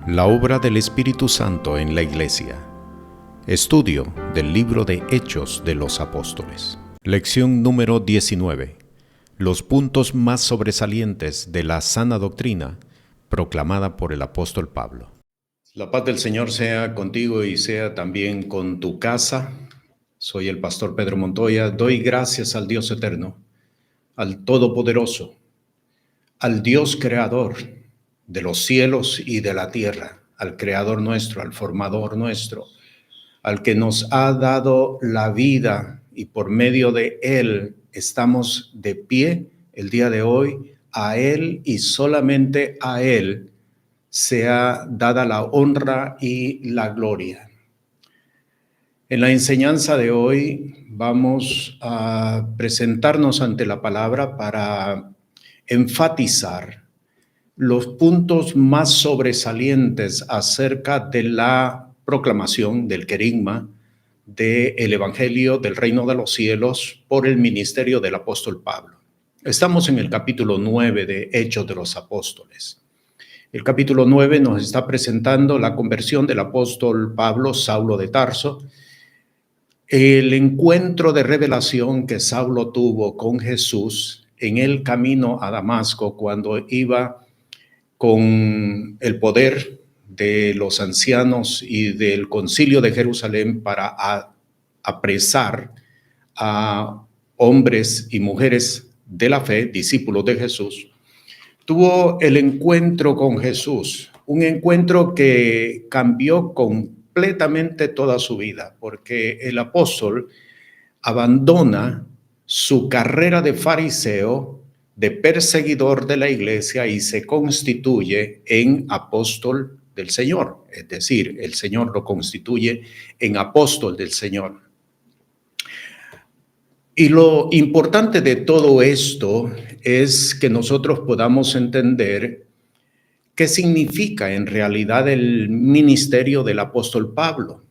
La obra del Espíritu Santo en la Iglesia. Estudio del libro de Hechos de los Apóstoles. Lección número 19. Los puntos más sobresalientes de la sana doctrina proclamada por el apóstol Pablo. La paz del Señor sea contigo y sea también con tu casa. Soy el pastor Pedro Montoya. Doy gracias al Dios eterno, al Todopoderoso, al Dios creador de los cielos y de la tierra, al creador nuestro, al formador nuestro, al que nos ha dado la vida y por medio de él estamos de pie el día de hoy. A él y solamente a él sea dada la honra y la gloria. En la enseñanza de hoy vamos a presentarnos ante la palabra para enfatizar los puntos más sobresalientes acerca de la proclamación del querigma del Evangelio del Reino de los Cielos por el ministerio del apóstol Pablo. Estamos en el capítulo 9 de Hechos de los Apóstoles. El capítulo 9 nos está presentando la conversión del apóstol Pablo, Saulo de Tarso, el encuentro de revelación que Saulo tuvo con Jesús en el camino a Damasco cuando iba con el poder de los ancianos y del concilio de Jerusalén para apresar a hombres y mujeres de la fe, discípulos de Jesús. Tuvo el encuentro con Jesús, un encuentro que cambió completamente toda su vida, porque el apóstol abandona su carrera de fariseo, de perseguidor de la iglesia, y se constituye en apóstol del Señor. Es decir, el Señor lo constituye en apóstol del Señor. Y lo importante de todo esto es que nosotros podamos entender qué significa en realidad el ministerio del apóstol Pablo.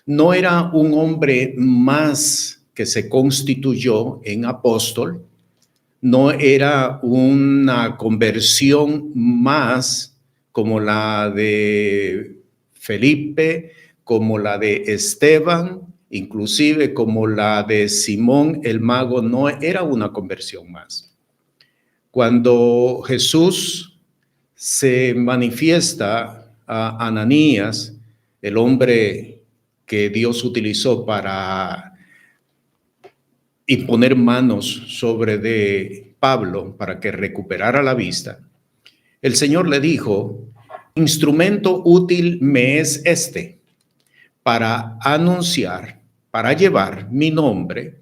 No era un hombre más que se constituyó en apóstol, no era una conversión más como la de Felipe, como la de Esteban, inclusive como la de Simón el mago. No era una conversión más. Cuando Jesús se manifiesta a Ananías, el hombre que Dios utilizó para imponer manos sobre de Pablo para que recuperara la vista, el Señor le dijo: instrumento útil me es este para anunciar, para llevar mi nombre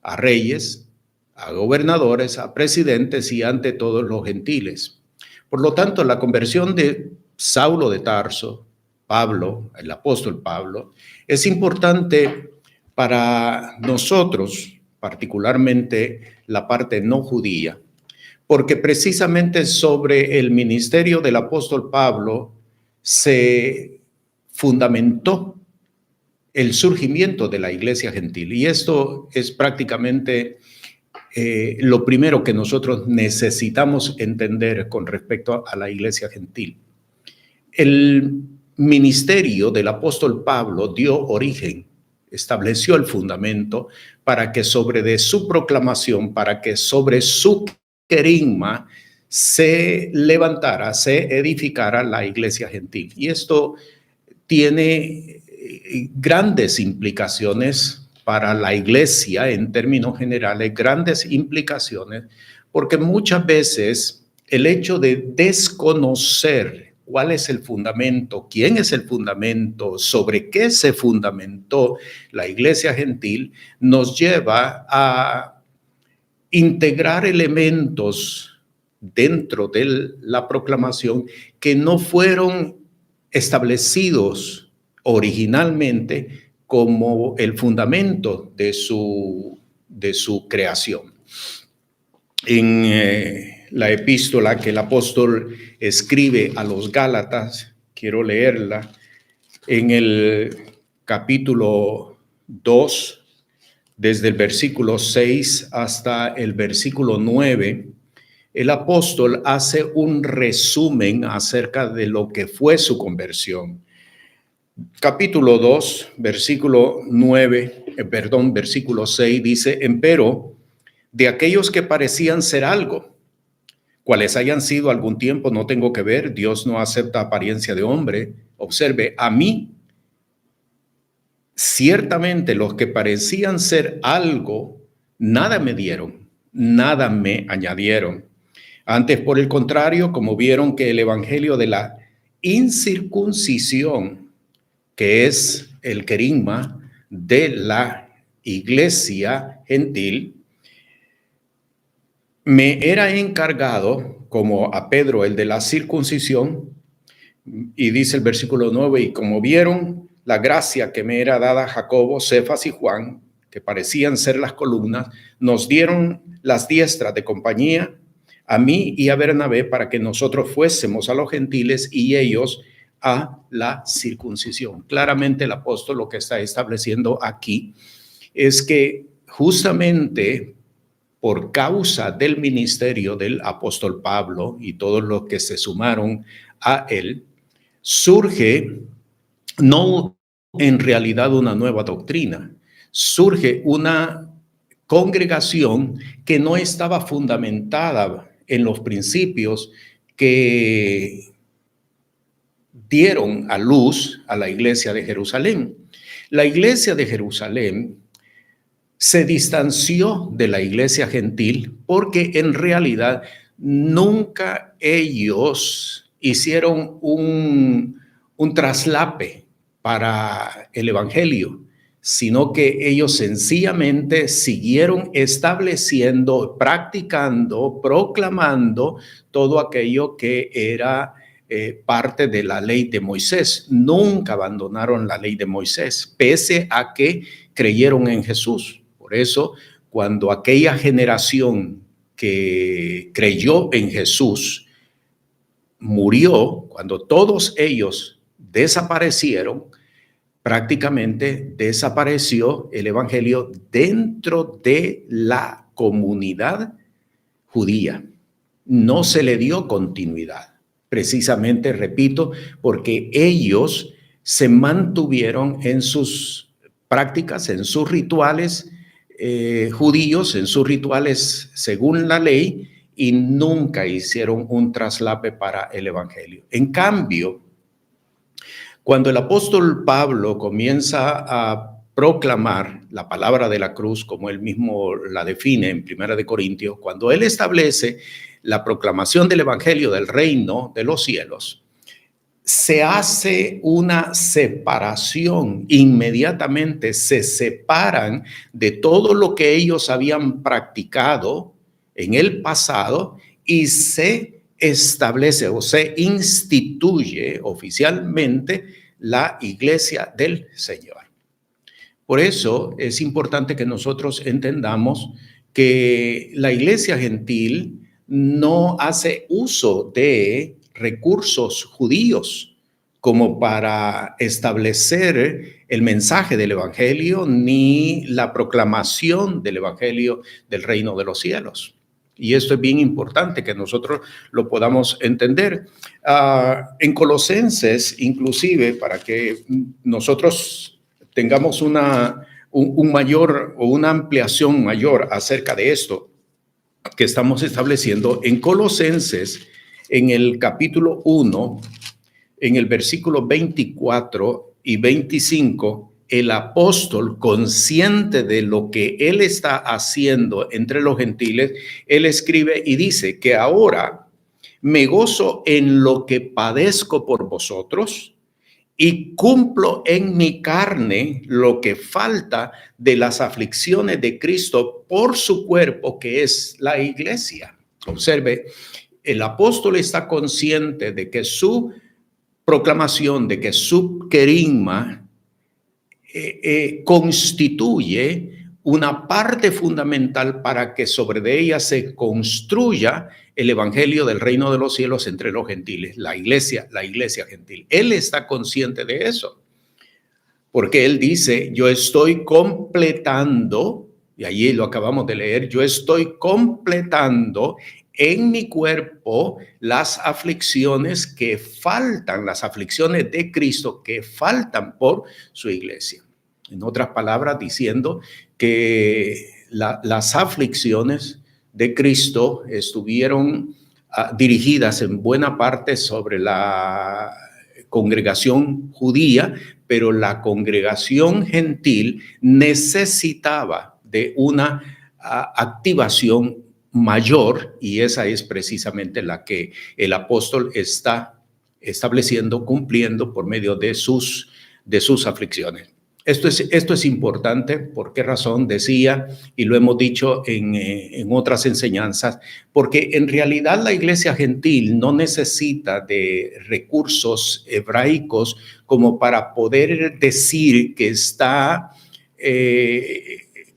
a reyes, a gobernadores, a presidentes y ante todos los gentiles. Por lo tanto, la conversión de Saulo de Tarso, Pablo, el apóstol Pablo, es importante para nosotros, particularmente la parte no judía, porque precisamente sobre el ministerio del apóstol Pablo se fundamentó el surgimiento de la iglesia gentil. Y esto es prácticamente lo primero que nosotros necesitamos entender con respecto a la iglesia gentil. El ministerio del apóstol Pablo dio origen, estableció el fundamento para que sobre de su proclamación, para que sobre su querigma se levantara, se edificara la iglesia gentil. Y esto tiene grandes implicaciones para la iglesia en términos generales, grandes implicaciones, porque muchas veces el hecho de desconocer cuál es el fundamento, quién es el fundamento, sobre qué se fundamentó la iglesia gentil, nos lleva a integrar elementos dentro de la proclamación que no fueron establecidos originalmente como el fundamento de su creación. En la epístola que el apóstol escribe a los Gálatas, quiero leerla, en el capítulo 2, desde el versículo 6 hasta el versículo 9, el apóstol hace un resumen acerca de lo que fue su conversión. Capítulo 2, versículo 6 dice: empero, de aquellos que parecían ser algo, cuales hayan sido algún tiempo, no tengo que ver, Dios no acepta apariencia de hombre. Observe, a mí, ciertamente los que parecían ser algo, nada me dieron, nada me añadieron. Antes, por el contrario, como vieron que el evangelio de la incircuncisión, que es el querigma de la iglesia gentil, me era encargado, como a Pedro el de la circuncisión, y dice el versículo 9, y como vieron la gracia que me era dada a Jacobo, Cefas y Juan, que parecían ser las columnas, nos dieron las diestras de compañía a mí y a Bernabé para que nosotros fuésemos a los gentiles y ellos a la circuncisión. Claramente el apóstol lo que está estableciendo aquí es que justamente por causa del ministerio del apóstol Pablo y todos los que se sumaron a él, surge no en realidad una nueva doctrina, surge una congregación que no estaba fundamentada en los principios que dieron a luz a la iglesia de Jerusalén. La iglesia de Jerusalén se distanció de la iglesia gentil porque en realidad nunca ellos hicieron un traslape para el evangelio, sino que ellos sencillamente siguieron estableciendo, practicando, proclamando todo aquello que era parte de la ley de Moisés. Nunca abandonaron la ley de Moisés, pese a que creyeron en Jesús. Por eso, cuando aquella generación que creyó en Jesús murió, cuando todos ellos desaparecieron, prácticamente desapareció el evangelio dentro de la comunidad judía. No se le dio continuidad, precisamente, repito, porque ellos se mantuvieron en sus prácticas, en sus rituales judíos, en sus rituales según la ley, y nunca hicieron un traslape para el evangelio. En cambio, cuando el apóstol Pablo comienza a proclamar la palabra de la cruz, como él mismo la define en 1 Corintios, cuando él establece la proclamación del evangelio del reino de los cielos, se hace una separación. Inmediatamente se separan de todo lo que ellos habían practicado en el pasado y se establece o se instituye oficialmente la iglesia del Señor. Por eso es importante que nosotros entendamos que la iglesia gentil no hace uso de recursos judíos como para establecer el mensaje del evangelio ni la proclamación del evangelio del reino de los cielos. Y esto es bien importante que nosotros lo podamos entender. En Colosenses, inclusive, para que nosotros tengamos un mayor o una ampliación mayor acerca de esto que estamos estableciendo, en Colosenses, en el capítulo 1, en el versículo 24 y 25, el apóstol, consciente de lo que él está haciendo entre los gentiles, él escribe y dice que ahora me gozo en lo que padezco por vosotros y cumplo en mi carne lo que falta de las aflicciones de Cristo por su cuerpo, que es la iglesia. Observe, el apóstol está consciente de que su proclamación, de que su querigma constituye una parte fundamental para que sobre de ella se construya el evangelio del reino de los cielos entre los gentiles, la iglesia gentil. Él está consciente de eso, porque él dice: yo estoy completando, y allí lo acabamos de leer, yo estoy completando en mi cuerpo las aflicciones que faltan, las aflicciones de Cristo que faltan por su iglesia. En otras palabras, diciendo que las aflicciones de Cristo estuvieron dirigidas en buena parte sobre la congregación judía, pero la congregación gentil necesitaba de una activación mayor, y esa es precisamente la que el apóstol está estableciendo, cumpliendo por medio de sus aflicciones. Esto es importante. ¿Por qué razón? Decía, y lo hemos dicho en otras enseñanzas, porque en realidad la iglesia gentil no necesita de recursos hebraicos como para poder decir que está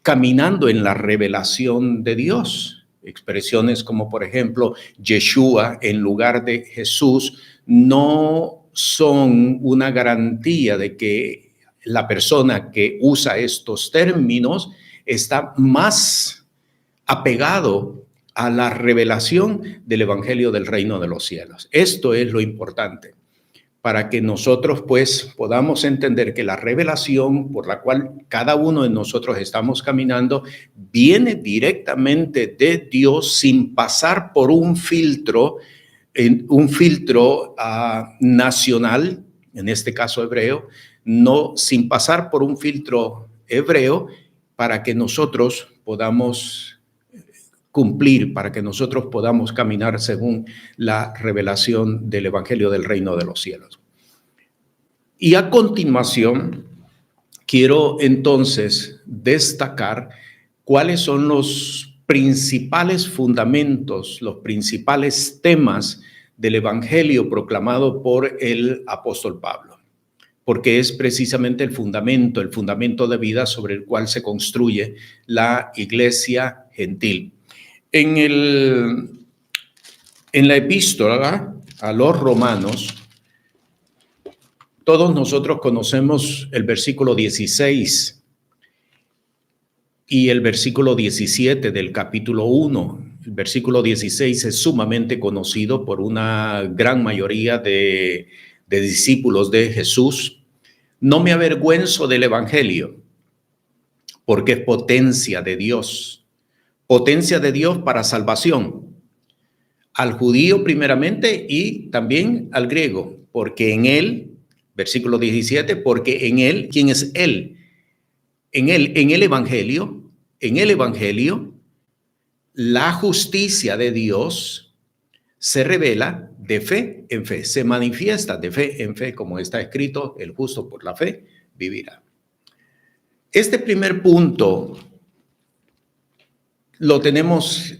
caminando en la revelación de Dios. Expresiones como, por ejemplo, Yeshua en lugar de Jesús no son una garantía de que la persona que usa estos términos está más apegado a la revelación del Evangelio del Reino de los Cielos. Esto es lo importante, para que nosotros pues podamos entender que la revelación por la cual cada uno de nosotros estamos caminando viene directamente de Dios sin pasar por un filtro nacional, en este caso hebreo, no sin pasar por un filtro hebreo, para que nosotros podamos cumplir, para que nosotros podamos caminar según la revelación del Evangelio del Reino de los Cielos. Y a continuación, quiero entonces destacar cuáles son los principales fundamentos, los principales temas del Evangelio proclamado por el apóstol Pablo, porque es precisamente el fundamento de vida sobre el cual se construye la iglesia gentil. En la epístola a los Romanos, todos nosotros conocemos el versículo 16 y el versículo 17 del capítulo 1. El versículo 16 es sumamente conocido por una gran mayoría de discípulos de Jesús. No me avergüenzo del evangelio, porque es potencia de Dios para salvación, al judío primeramente y también al griego, porque en él, versículo 17, porque en él, ¿quién es él? En el evangelio, la justicia de Dios se revela de fe en fe, se manifiesta de fe en fe, como está escrito, el justo por la fe vivirá. Este primer punto lo tenemos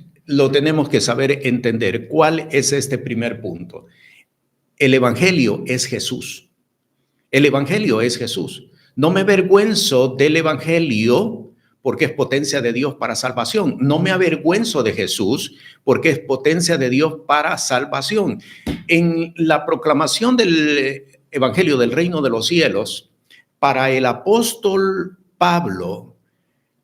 que saber entender. ¿Cuál es este primer punto? El evangelio es Jesús. El evangelio es Jesús. No me avergüenzo del evangelio porque es potencia de Dios para salvación. No me avergüenzo de Jesús porque es potencia de Dios para salvación. En la proclamación del evangelio del reino de los cielos, para el apóstol Pablo,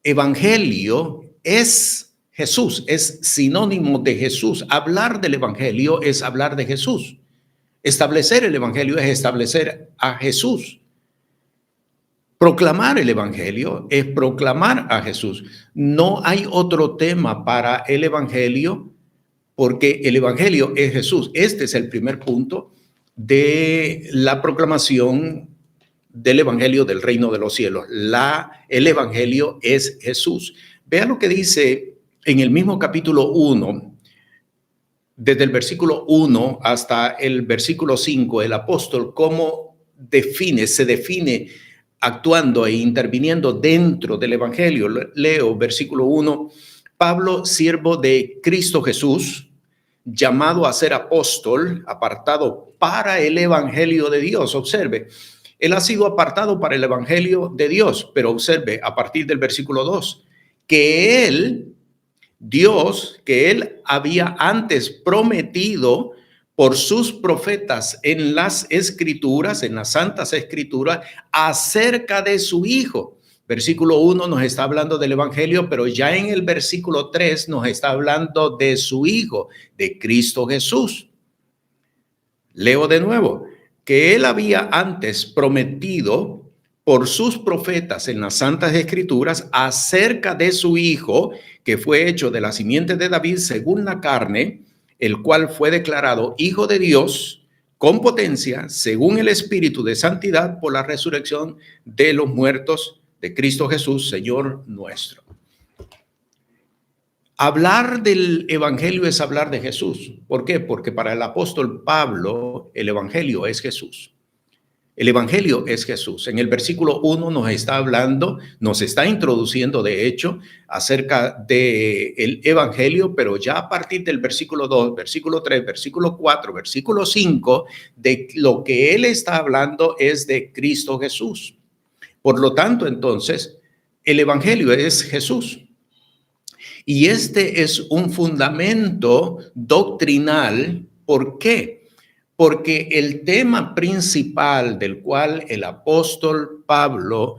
evangelio es Jesús, es sinónimo de Jesús. Hablar del evangelio es hablar de Jesús. Establecer el evangelio es establecer a Jesús. Proclamar el evangelio es proclamar a Jesús. No hay otro tema para el evangelio, porque el evangelio es Jesús. Este es el primer punto de la proclamación del evangelio del reino de los cielos. El evangelio es Jesús. Vea lo que dice en el mismo capítulo 1, desde el versículo 1 hasta el versículo 5, el apóstol cómo se define actuando e interviniendo dentro del evangelio. Leo versículo 1, Pablo, siervo de Cristo Jesús, llamado a ser apóstol, apartado para el evangelio de Dios. Observe, él ha sido apartado para el evangelio de Dios, pero observe a partir del versículo 2, que él había antes prometido por sus profetas en las escrituras, en las santas escrituras, acerca de su Hijo. Versículo 1 nos está hablando del Evangelio, pero ya en el versículo 3 nos está hablando de su Hijo, de Cristo Jesús. Leo de nuevo, que él había antes prometido por sus profetas en las Santas Escrituras acerca de su Hijo, que fue hecho de la simiente de David según la carne, el cual fue declarado Hijo de Dios con potencia, según el Espíritu de santidad, por la resurrección de los muertos de Cristo Jesús, Señor nuestro. Hablar del Evangelio es hablar de Jesús. ¿Por qué? Porque para el apóstol Pablo, el Evangelio es Jesús. El Evangelio es Jesús. En el versículo 1 nos está hablando, nos está introduciendo, de hecho, acerca del Evangelio, pero ya a partir del versículo 2, versículo 3, versículo 4, versículo 5, de lo que él está hablando es de Cristo Jesús. Por lo tanto, entonces, el Evangelio es Jesús. Y este es un fundamento doctrinal. ¿Por qué? Porque el tema principal del cual el apóstol Pablo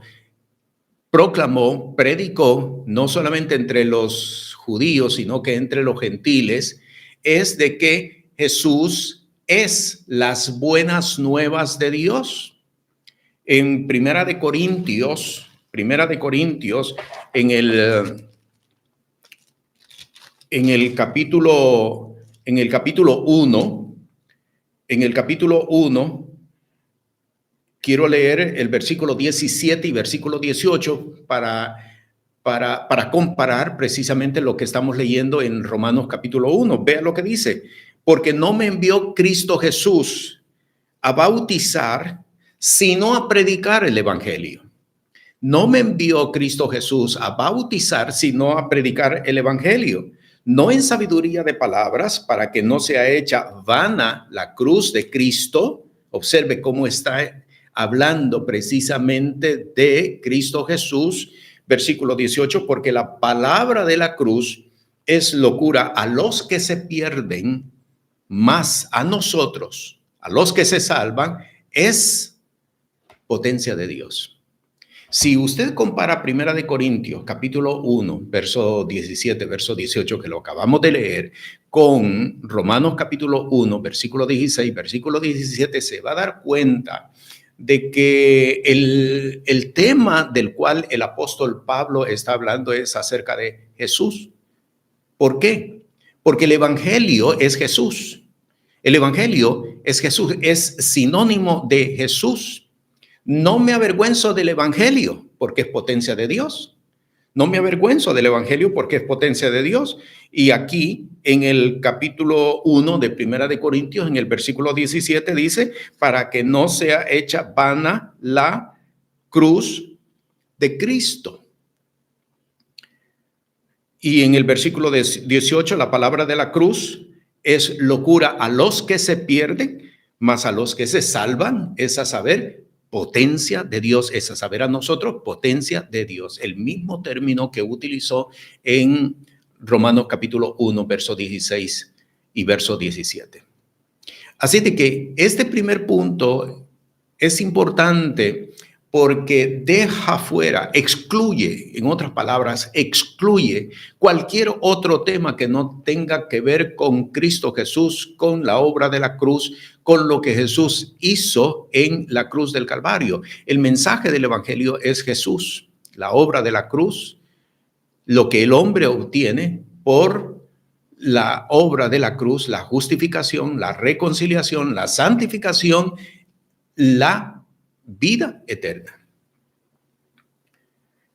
proclamó, predicó, no solamente entre los judíos, sino que entre los gentiles, es de que Jesús es las buenas nuevas de Dios. En Primera de Corintios, en el capítulo 1, quiero leer el versículo 17 y versículo 18 para comparar precisamente lo que estamos leyendo en Romanos capítulo 1. Vea lo que dice: porque no me envió Cristo Jesús a bautizar, sino a predicar el Evangelio. No me envió Cristo Jesús a bautizar, sino a predicar el Evangelio. No en sabiduría de palabras, para que no sea hecha vana la cruz de Cristo. Observe cómo está hablando precisamente de Cristo Jesús. Versículo 18, porque la palabra de la cruz es locura a los que se pierden, mas a nosotros, a los que se salvan, es potencia de Dios. Si usted compara Primera de Corintios, capítulo 1, verso 17, verso 18, que lo acabamos de leer, con Romanos capítulo 1, versículo 16, versículo 17, se va a dar cuenta de que el tema del cual el apóstol Pablo está hablando es acerca de Jesús. ¿Por qué? Porque el Evangelio es Jesús. El Evangelio es Jesús, es sinónimo de Jesús. No me avergüenzo del Evangelio porque es potencia de Dios. No me avergüenzo del Evangelio porque es potencia de Dios. Y aquí en el capítulo 1 de Primera de Corintios, en el versículo 17 dice, para que no sea hecha vana la cruz de Cristo. Y en el versículo 18, la palabra de la cruz es locura a los que se pierden, mas a los que se salvan es a saber potencia de Dios, es a saber a nosotros potencia de Dios. El mismo término que utilizó en Romanos capítulo 1, verso 16 y verso 17. Así de que este primer punto es importante porque deja fuera, excluye, en otras palabras, excluye cualquier otro tema que no tenga que ver con Cristo Jesús, con la obra de la cruz, con lo que Jesús hizo en la cruz del Calvario. El mensaje del Evangelio es Jesús, la obra de la cruz, lo que el hombre obtiene por la obra de la cruz, la justificación, la reconciliación, la santificación, la vida eterna.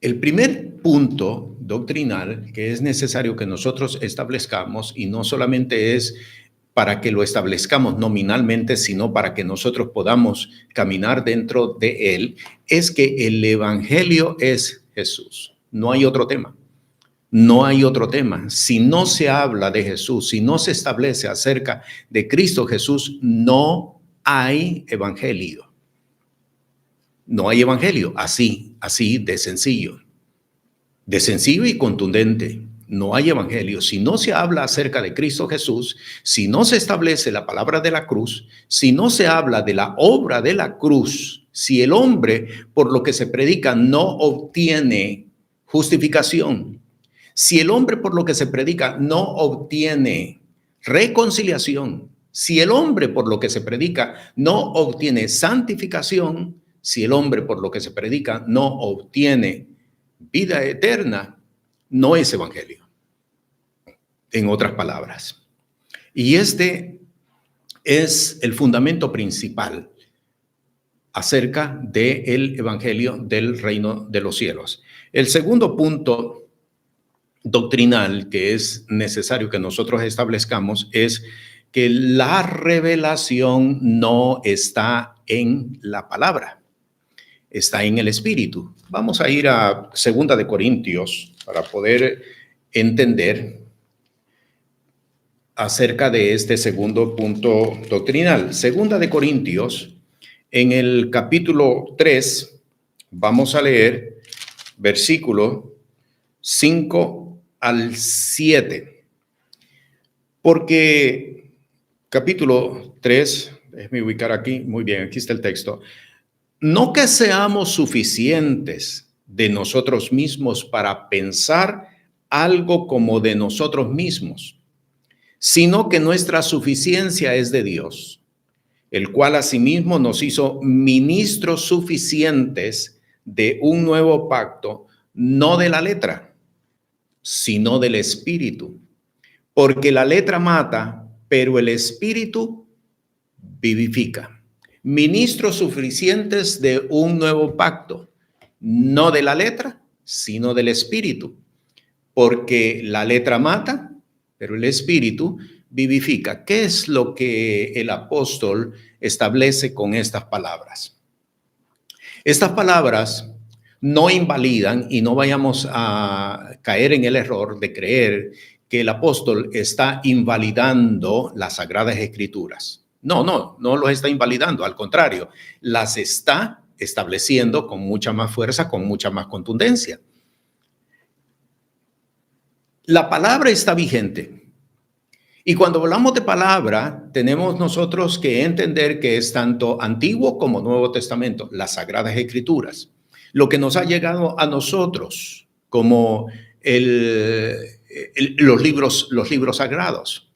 El primer punto doctrinal que es necesario que nosotros establezcamos, y no solamente es para que lo establezcamos nominalmente, sino para que nosotros podamos caminar dentro de él, es que el Evangelio es Jesús. No hay otro tema. No hay otro tema. Si no se habla de Jesús, si no se establece acerca de Cristo Jesús, no hay evangelio. No hay evangelio, así de sencillo y contundente. No hay evangelio. Si no se habla acerca de Cristo Jesús, si no se establece la palabra de la cruz, si no se habla de la obra de la cruz, Si el hombre por lo que se predica no obtiene justificación, si el hombre por lo que se predica no obtiene reconciliación, si el hombre por lo que se predica no obtiene santificación, si el hombre por lo que se predica no obtiene vida eterna, no es evangelio. En otras palabras. Y este es el fundamento principal acerca del evangelio del reino de los cielos. El segundo punto doctrinal que es necesario que nosotros establezcamos es que la revelación no está en la palabra, está en el Espíritu. Vamos a ir a 2 de Corintios para poder entender acerca de este segundo punto doctrinal. 2 de Corintios, en el capítulo 3, vamos a leer versículo 5 al 7. Porque capítulo 3, déjeme ubicar aquí, muy bien, aquí está el texto. No que seamos suficientes de nosotros mismos para pensar algo como de nosotros mismos, sino que nuestra suficiencia es de Dios, el cual asimismo nos hizo ministros suficientes de un nuevo pacto, no de la letra, sino del Espíritu. Porque la letra mata, pero el Espíritu vivifica. Ministros suficientes de un nuevo pacto, no de la letra, sino del Espíritu. Porque la letra mata, pero el Espíritu vivifica. ¿Qué es lo que el apóstol establece con estas palabras? Estas palabras no invalidan, y no vayamos a caer en el error de creer que el apóstol está invalidando las Sagradas Escrituras. No los está invalidando, al contrario, las está estableciendo con mucha más fuerza, con mucha más contundencia. La palabra está vigente. Y cuando hablamos de palabra, tenemos nosotros que entender que es tanto Antiguo como Nuevo Testamento, las Sagradas Escrituras. Lo que nos ha llegado a nosotros como los libros sagrados.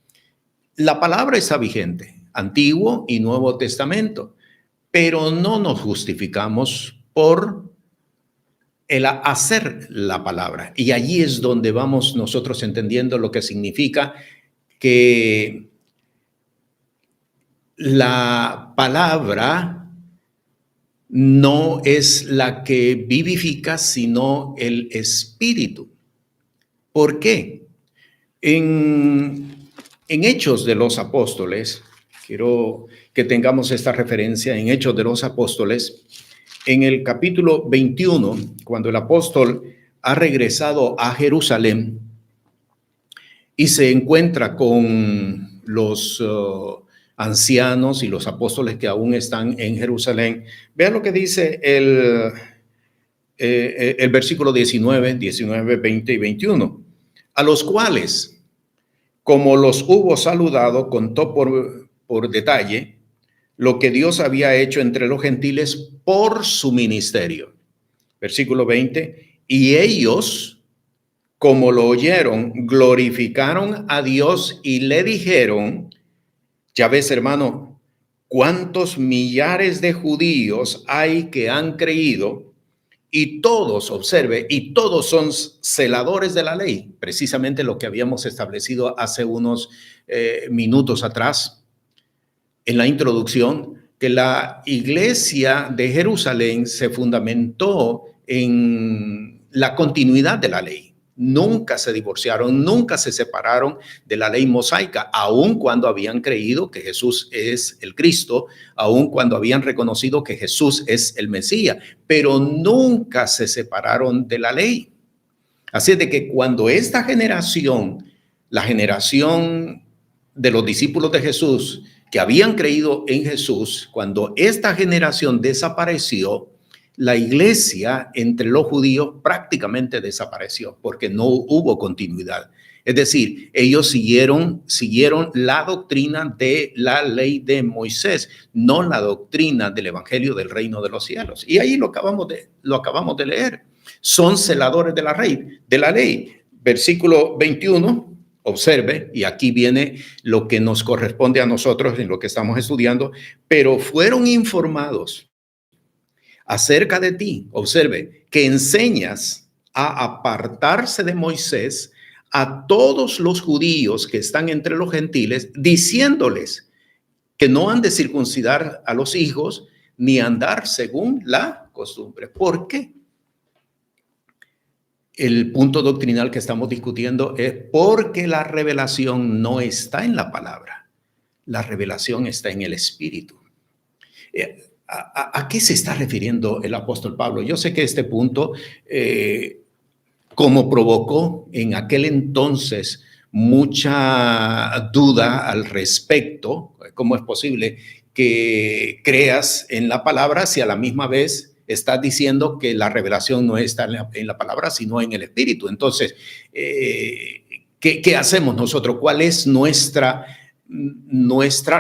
La palabra está vigente, Antiguo y Nuevo Testamento, pero no nos justificamos por el hacer la palabra. Y allí es donde vamos nosotros entendiendo lo que significa que la palabra no es la que vivifica, sino el Espíritu. ¿Por qué? En Hechos de los Apóstoles, quiero que tengamos esta referencia en Hechos de los Apóstoles, en el capítulo 21, cuando el apóstol ha regresado a Jerusalén y se encuentra con los ancianos y los apóstoles que aún están en Jerusalén. Vean lo que dice el versículo 19, 20 y 21. A los cuales, como los hubo saludado, contó por detalle lo que Dios había hecho entre los gentiles por su ministerio. Versículo 20. Y ellos, como lo oyeron, glorificaron a Dios y le dijeron: ya ves, hermano, cuántos millares de judíos hay que han creído, y todos, observe, y todos son celadores de la ley, precisamente lo que habíamos establecido hace unos minutos atrás en la introducción, que la iglesia de Jerusalén se fundamentó en la continuidad de la ley. Nunca se divorciaron, nunca se separaron de la ley mosaica, aun cuando habían creído que Jesús es el Cristo, aun cuando habían reconocido que Jesús es el Mesías, pero nunca se separaron de la ley. Así es de que cuando esta generación, la generación de los discípulos de Jesús, que habían creído en Jesús, cuando esta generación desapareció, la iglesia entre los judíos prácticamente desapareció porque no hubo continuidad. Es decir, ellos siguieron la doctrina de la ley de Moisés, no la doctrina del evangelio del reino de los cielos. Y ahí lo acabamos de leer. Son celadores de la ley. Versículo 21. Observe, y aquí viene lo que nos corresponde a nosotros en lo que estamos estudiando, pero fueron informados acerca de ti, observe, que enseñas a apartarse de Moisés a todos los judíos que están entre los gentiles, diciéndoles que no han de circuncidar a los hijos ni andar según la costumbre. ¿Por qué? El punto doctrinal que estamos discutiendo es porque la revelación no está en la palabra, la revelación está en el Espíritu. ¿A qué se está refiriendo el apóstol Pablo? Yo sé que este punto, como provocó en aquel entonces mucha duda al respecto, ¿cómo es posible que creas en la palabra si a la misma vez estás diciendo que la revelación no está en la palabra, sino en el Espíritu? Entonces, ¿qué hacemos nosotros? ¿Cuál es nuestra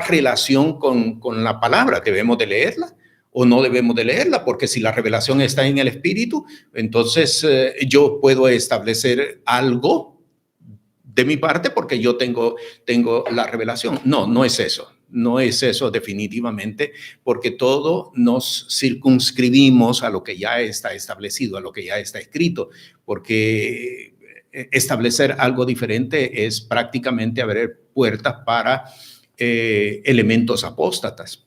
relación con la palabra? ¿Debemos de leerla o no debemos de leerla? Porque si la revelación está en el Espíritu, entonces yo puedo establecer algo de mi parte porque yo tengo la revelación. No, no es eso. No es eso definitivamente, porque todo nos circunscribimos a lo que ya está establecido, a lo que ya está escrito, porque establecer algo diferente es prácticamente abrir puertas para elementos apóstatas.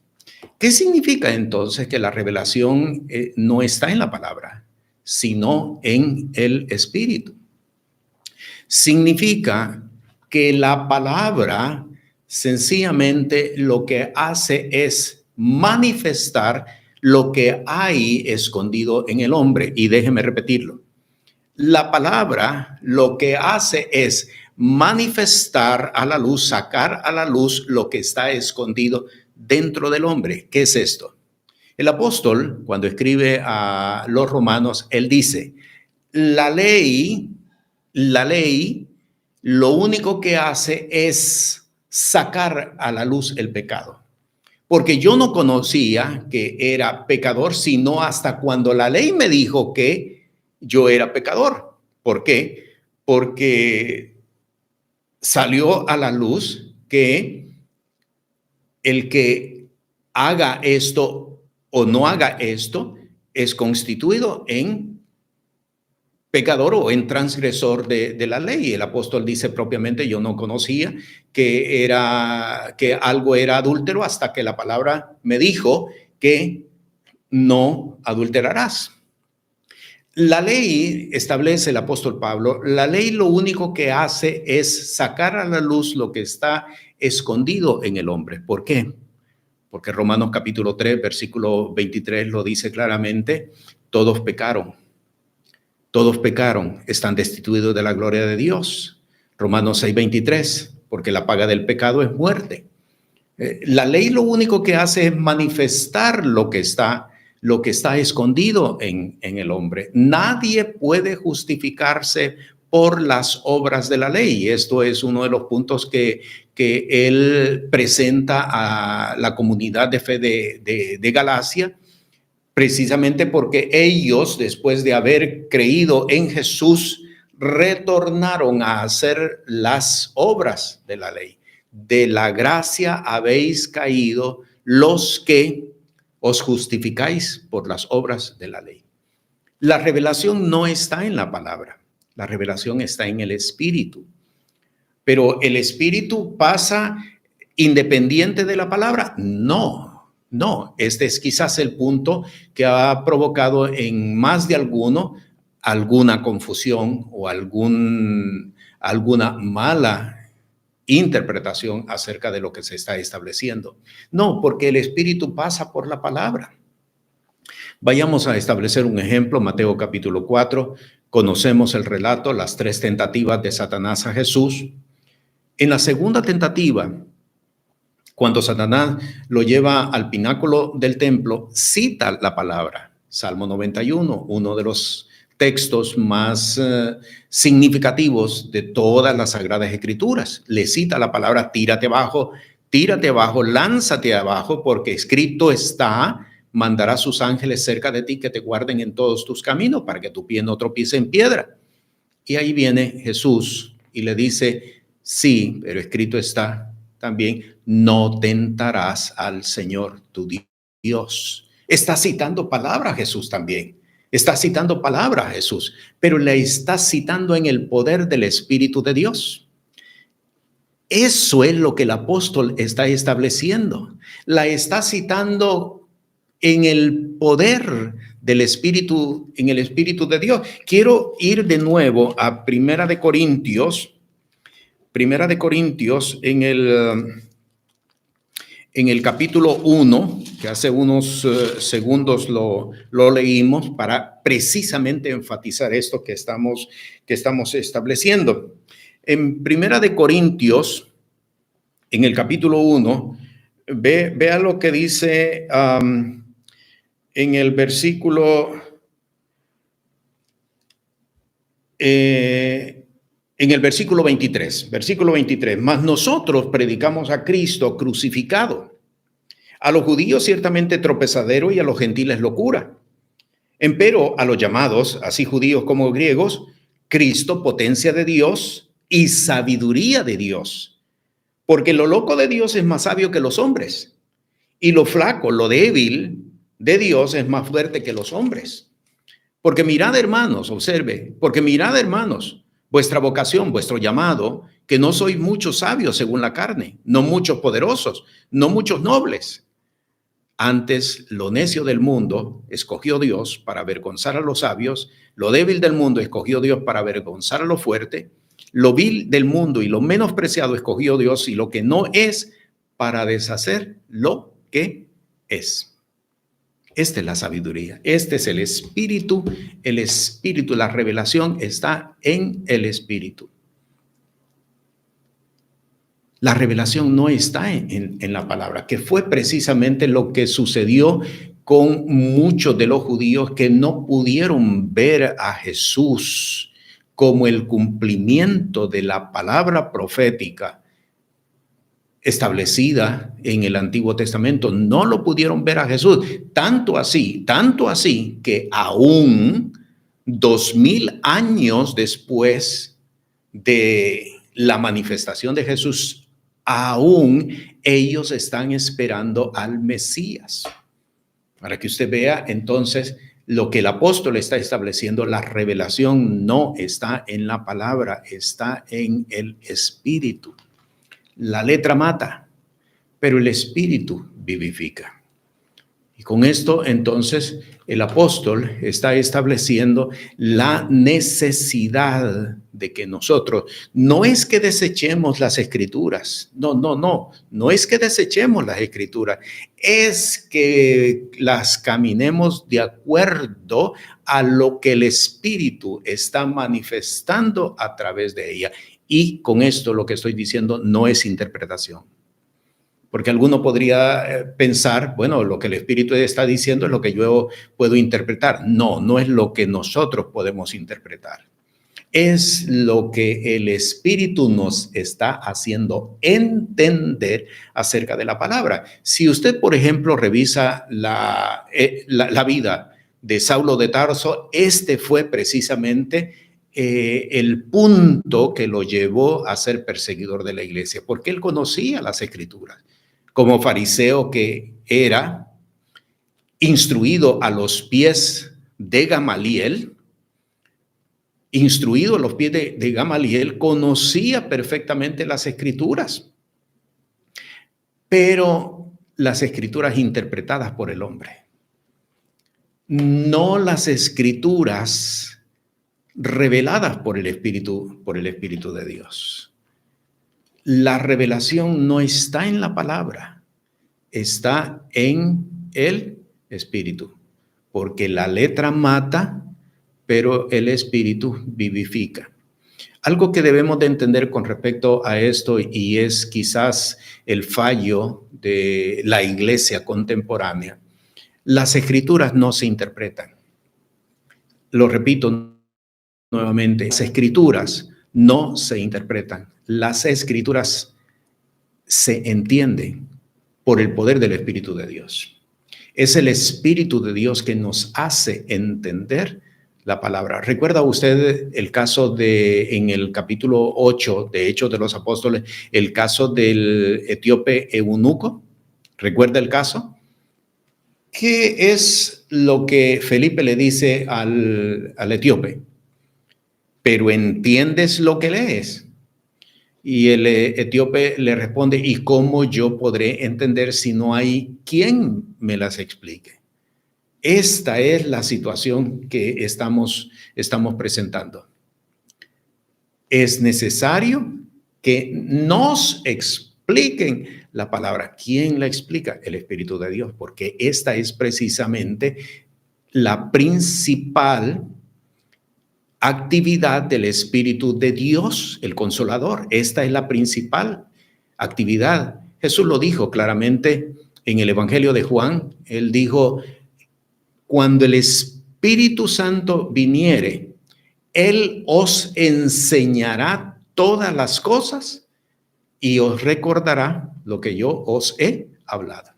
¿Qué significa entonces que la revelación no está en la palabra, sino en el Espíritu? Significa que la palabra sencillamente lo que hace es manifestar lo que hay escondido en el hombre. Y déjeme repetirlo. La palabra lo que hace es manifestar a la luz, sacar a la luz lo que está escondido dentro del hombre. ¿Qué es esto? El apóstol, cuando escribe a los romanos, él dice, la ley, lo único que hace es sacar a la luz el pecado. Porque yo no conocía que era pecador, sino hasta cuando la ley me dijo que yo era pecador. ¿Por qué? Porque salió a la luz que el que haga esto o no haga esto es constituido en pecador o en transgresor de la ley. El apóstol dice propiamente, yo no conocía que algo era adúltero hasta que la palabra me dijo que no adulterarás. La ley, establece el apóstol Pablo, la ley lo único que hace es sacar a la luz lo que está escondido en el hombre. ¿Por qué? Porque Romanos capítulo 3, versículo 23 lo dice claramente, todos pecaron, están destituidos de la gloria de Dios. Romanos 6, 23, porque la paga del pecado es muerte. La ley lo único que hace es manifestar lo que está escondido en el hombre. Nadie puede justificarse por las obras de la ley. Esto es uno de los puntos que él presenta a la comunidad de fe de Galacia, precisamente porque ellos, después de haber creído en Jesús, retornaron a hacer las obras de la ley. De la gracia habéis caído los que os justificáis por las obras de la ley. La revelación no está en la palabra, la revelación está en el Espíritu. Pero ¿el Espíritu pasa independiente de la palabra? No. Este es quizás el punto que ha provocado en más de alguno alguna confusión o alguna mala interpretación acerca de lo que se está estableciendo. No, porque el Espíritu pasa por la palabra. Vayamos a establecer un ejemplo, Mateo capítulo 4. Conocemos el relato, las 3 tentativas de Satanás a Jesús. En la segunda tentativa, cuando Satanás lo lleva al pináculo del templo, cita la palabra. Salmo 91, uno de los textos más significativos de todas las Sagradas Escrituras. Le cita la palabra tírate abajo, lánzate abajo, porque escrito está, mandará a sus ángeles cerca de ti que te guarden en todos tus caminos para que tu pie no tropiece en piedra. Y ahí viene Jesús y le dice, sí, pero escrito está también, no tentarás al Señor tu Dios. Está citando palabra Jesús también. Está citando palabra Jesús, pero la está citando en el poder del Espíritu de Dios. Eso es lo que el apóstol está estableciendo. La está citando en el poder del Espíritu, en el Espíritu de Dios. Quiero ir de nuevo a Primera de Corintios en el capítulo 1, que hace unos segundos lo leímos para precisamente enfatizar esto que estamos estableciendo. En Primera de Corintios, en el capítulo 1, vea lo que dice en el versículo... en el versículo 23, mas nosotros predicamos a Cristo crucificado, a los judíos ciertamente tropezadero y a los gentiles locura. Empero a los llamados, así judíos como griegos, Cristo potencia de Dios y sabiduría de Dios, porque lo loco de Dios es más sabio que los hombres, y lo flaco, lo débil de Dios es más fuerte que los hombres. Porque mirad, hermanos, observe, porque mirad, hermanos, vuestra vocación, vuestro llamado, que no sois muchos sabios según la carne, no muchos poderosos, no muchos nobles. Antes, lo necio del mundo escogió Dios para avergonzar a los sabios, lo débil del mundo escogió Dios para avergonzar a lo fuerte, lo vil del mundo y lo menospreciado escogió Dios y lo que no es para deshacer lo que es. Esta es la sabiduría, este es el espíritu, la revelación está en el espíritu. La revelación no está en la palabra, que fue precisamente lo que sucedió con muchos de los judíos que no pudieron ver a Jesús como el cumplimiento de la palabra profética establecida en el Antiguo Testamento. No lo pudieron ver a Jesús. Tanto así que aún 2000 años después de la manifestación de Jesús, aún ellos están esperando al Mesías. Para que usted vea entonces lo que el apóstol está estableciendo, la revelación no está en la palabra, está en el Espíritu. La letra mata, pero el espíritu vivifica. Y con esto, entonces, el apóstol está estableciendo la necesidad de que nosotros, no es que desechemos las escrituras, no es que desechemos las escrituras, es que las caminemos de acuerdo a lo que el espíritu está manifestando a través de ella. Y con esto lo que estoy diciendo no es interpretación. Porque alguno podría pensar, bueno, lo que el Espíritu está diciendo es lo que yo puedo interpretar. No es lo que nosotros podemos interpretar. Es lo que el Espíritu nos está haciendo entender acerca de la palabra. Si usted, por ejemplo, revisa la vida de Saulo de Tarso, este fue precisamente el punto que lo llevó a ser perseguidor de la iglesia, porque él conocía las escrituras. Como fariseo que era, instruido a los pies de Gamaliel, conocía perfectamente las escrituras, pero las escrituras interpretadas por el hombre, no las escrituras reveladas por el Espíritu de Dios. La revelación no está en la palabra, está en el Espíritu, porque la letra mata, pero el Espíritu vivifica. Algo que debemos de entender con respecto a esto, y es quizás el fallo de la iglesia contemporánea, las escrituras no se interpretan. Lo repito, nuevamente, las escrituras no se interpretan. Las escrituras se entienden por el poder del Espíritu de Dios. Es el Espíritu de Dios que nos hace entender la palabra. ¿Recuerda usted el caso en el capítulo 8 de Hechos de los Apóstoles, el caso del etíope eunuco? ¿Recuerda el caso? ¿Qué es lo que Felipe le dice al etíope? ¿Pero entiendes lo que lees? Y el etíope le responde, ¿y cómo yo podré entender si no hay quien me las explique? Esta es la situación que estamos presentando. Es necesario que nos expliquen la palabra. ¿Quién la explica? El Espíritu de Dios, porque esta es precisamente la principal actividad del Espíritu de Dios, el Consolador. Esta es la principal actividad. Jesús lo dijo claramente en el Evangelio de Juan. Él dijo, cuando el Espíritu Santo viniere, Él os enseñará todas las cosas y os recordará lo que yo os he hablado.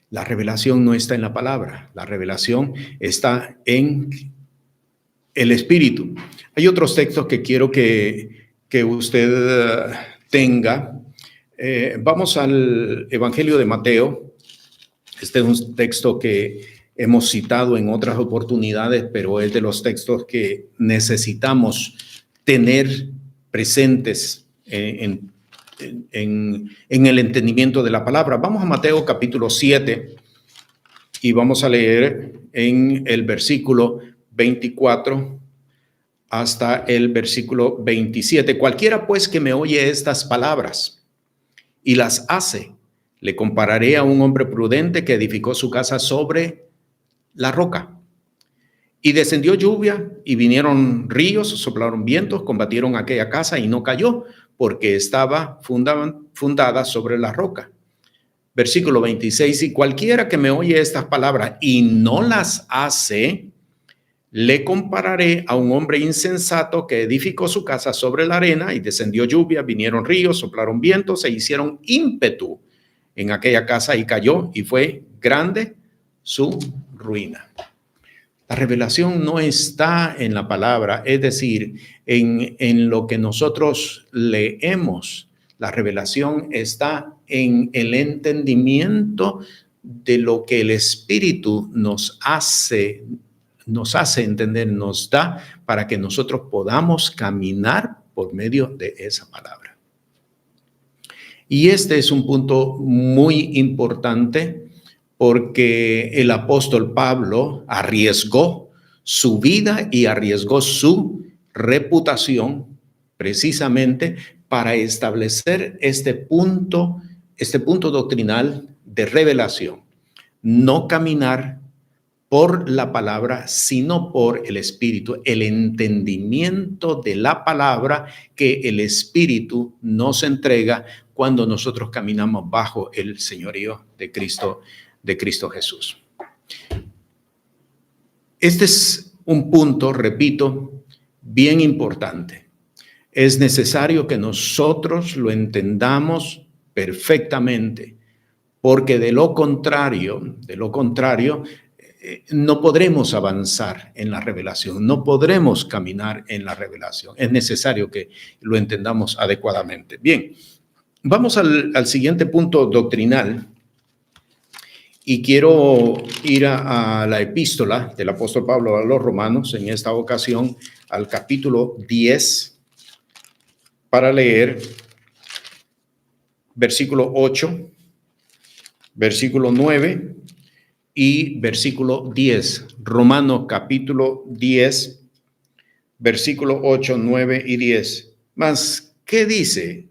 La revelación no está en la palabra, la revelación está en el Espíritu. Hay otros textos que quiero que usted tenga. Vamos al Evangelio de Mateo. Este es un texto que hemos citado en otras oportunidades, pero es de los textos que necesitamos tener presentes en el entendimiento de la palabra. Vamos a Mateo capítulo 7 y vamos a leer en el versículo 24 hasta el versículo 27. Cualquiera pues que me oye estas palabras y las hace, le compararé a un hombre prudente que edificó su casa sobre la roca. Y descendió lluvia y vinieron ríos, soplaron vientos, combatieron aquella casa y no cayó, porque estaba fundada sobre la roca. Versículo 26, y cualquiera que me oye estas palabras y no las hace, le compararé a un hombre insensato que edificó su casa sobre la arena y descendió lluvia, vinieron ríos, soplaron vientos, se hicieron ímpetu en aquella casa y cayó y fue grande su ruina. La revelación no está en la palabra, es decir, en lo que nosotros leemos. La revelación está en el entendimiento de lo que el Espíritu nos hace entender, nos da para que nosotros podamos caminar por medio de esa palabra. Y este es un punto muy importante porque el apóstol Pablo arriesgó su vida y arriesgó su reputación precisamente para establecer este punto doctrinal de revelación. No caminar por la palabra, sino por el Espíritu, el entendimiento de la palabra que el Espíritu nos entrega cuando nosotros caminamos bajo el señorío de Cristo Jesús. Este es un punto, repito, bien importante. Es necesario que nosotros lo entendamos perfectamente, porque de lo contrario, no podremos avanzar en la revelación, no podremos caminar en la revelación. Es necesario que lo entendamos adecuadamente. Bien, vamos al siguiente punto doctrinal. Y quiero ir a la epístola del apóstol Pablo a los Romanos, en esta ocasión al capítulo 10, para leer versículo 8, versículo 9 y versículo 10. Romanos capítulo 10, versículo 8, 9 y 10. Mas, ¿qué dice?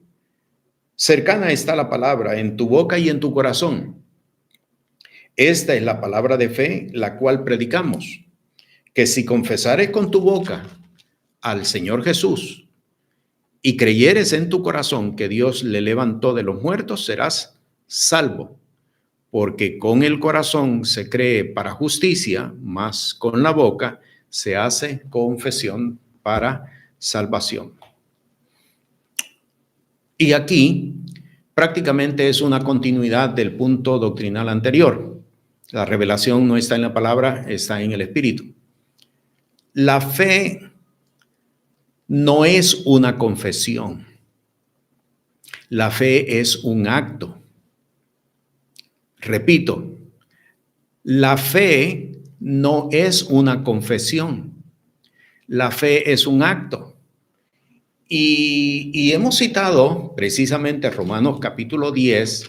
Cercana está la palabra en tu boca y en tu corazón. Esta es la palabra de fe, la cual predicamos, que si confesares con tu boca al Señor Jesús y creyeres en tu corazón que Dios le levantó de los muertos, serás salvo. Porque con el corazón se cree para justicia, mas con la boca se hace confesión para salvación. Y aquí prácticamente es una continuidad del punto doctrinal anterior. La revelación no está en la palabra, está en el Espíritu. La fe no es una confesión. La fe es un acto. Repito, la fe no es una confesión. La fe es un acto. Y hemos citado precisamente Romanos capítulo 10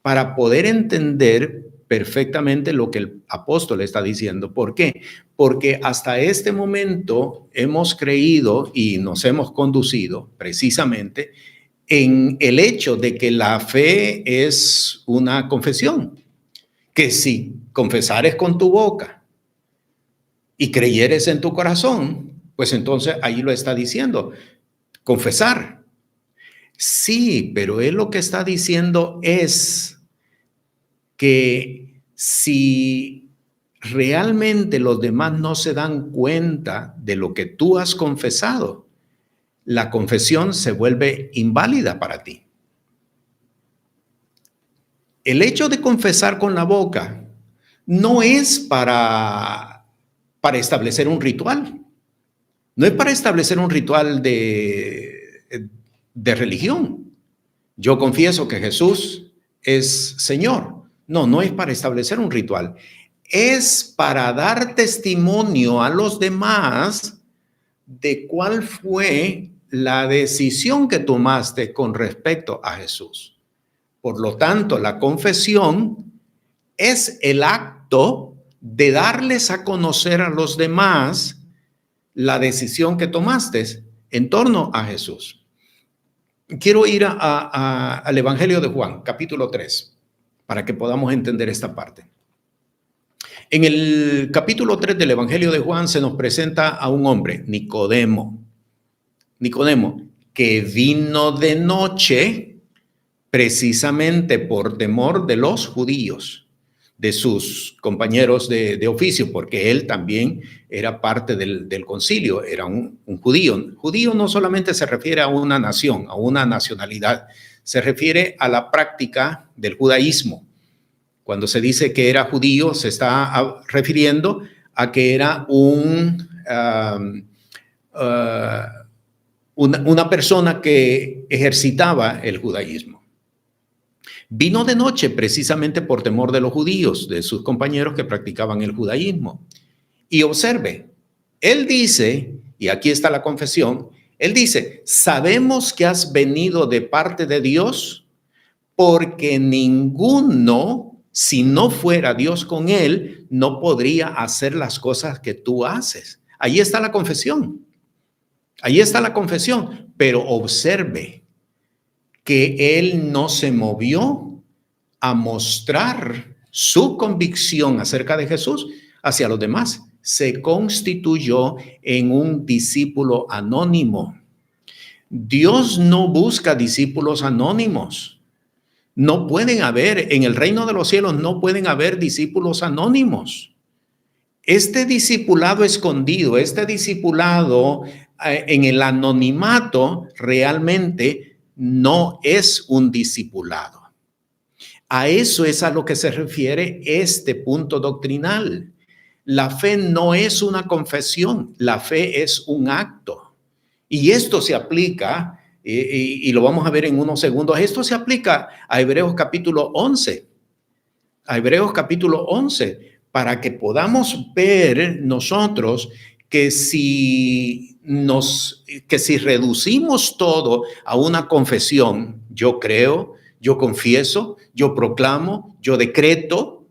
para poder entender perfectamente lo que el apóstol está diciendo. ¿Por qué? Porque hasta este momento hemos creído y nos hemos conducido precisamente en el hecho de que la fe es una confesión, que si confesares con tu boca y creyeres en tu corazón, pues entonces ahí lo está diciendo, confesar. Sí, pero él lo que está diciendo es que si realmente los demás no se dan cuenta de lo que tú has confesado, la confesión se vuelve inválida para ti. El hecho de confesar con la boca no es para establecer un ritual. No es para establecer un ritual de religión. Yo confieso que Jesús es Señor. No, no es para establecer un ritual. Es para dar testimonio a los demás de cuál fue la decisión que tomaste con respecto a Jesús. Por lo tanto, la confesión es el acto de darles a conocer a los demás la decisión que tomaste en torno a Jesús. Quiero ir al Evangelio de Juan, capítulo 3, para que podamos entender esta parte. En el capítulo 3 del Evangelio de Juan se nos presenta a un hombre, Nicodemo, que vino de noche precisamente por temor de los judíos, de sus compañeros de oficio, porque él también era parte del concilio, era un judío. Judío no solamente se refiere a una nación, a una nacionalidad, se refiere a la práctica del judaísmo. Cuando se dice que era judío, se está refiriendo a que era una persona que ejercitaba el judaísmo. Vino de noche precisamente por temor de los judíos, de sus compañeros que practicaban el judaísmo. Y observe, él dice, y aquí está la confesión, él dice, sabemos que has venido de parte de Dios, porque ninguno, si no fuera Dios con él, no podría hacer las cosas que tú haces. Ahí está la confesión. Ahí está la confesión. Pero observe que él no se movió a mostrar su convicción acerca de Jesús hacia los demás. Se constituyó en un discípulo anónimo. Dios no busca discípulos anónimos. No pueden haber, en el reino de los cielos, no pueden haber discípulos anónimos. Este discipulado escondido, este discipulado en el anonimato, realmente no es un discipulado. A eso es a lo que se refiere este punto doctrinal. La fe no es una confesión, la fe es un acto. Y esto se aplica, y lo vamos a ver en unos segundos, esto se aplica a Hebreos capítulo 11. A Hebreos capítulo 11, para que podamos ver nosotros que si reducimos todo a una confesión, yo creo, yo confieso, yo proclamo, yo decreto,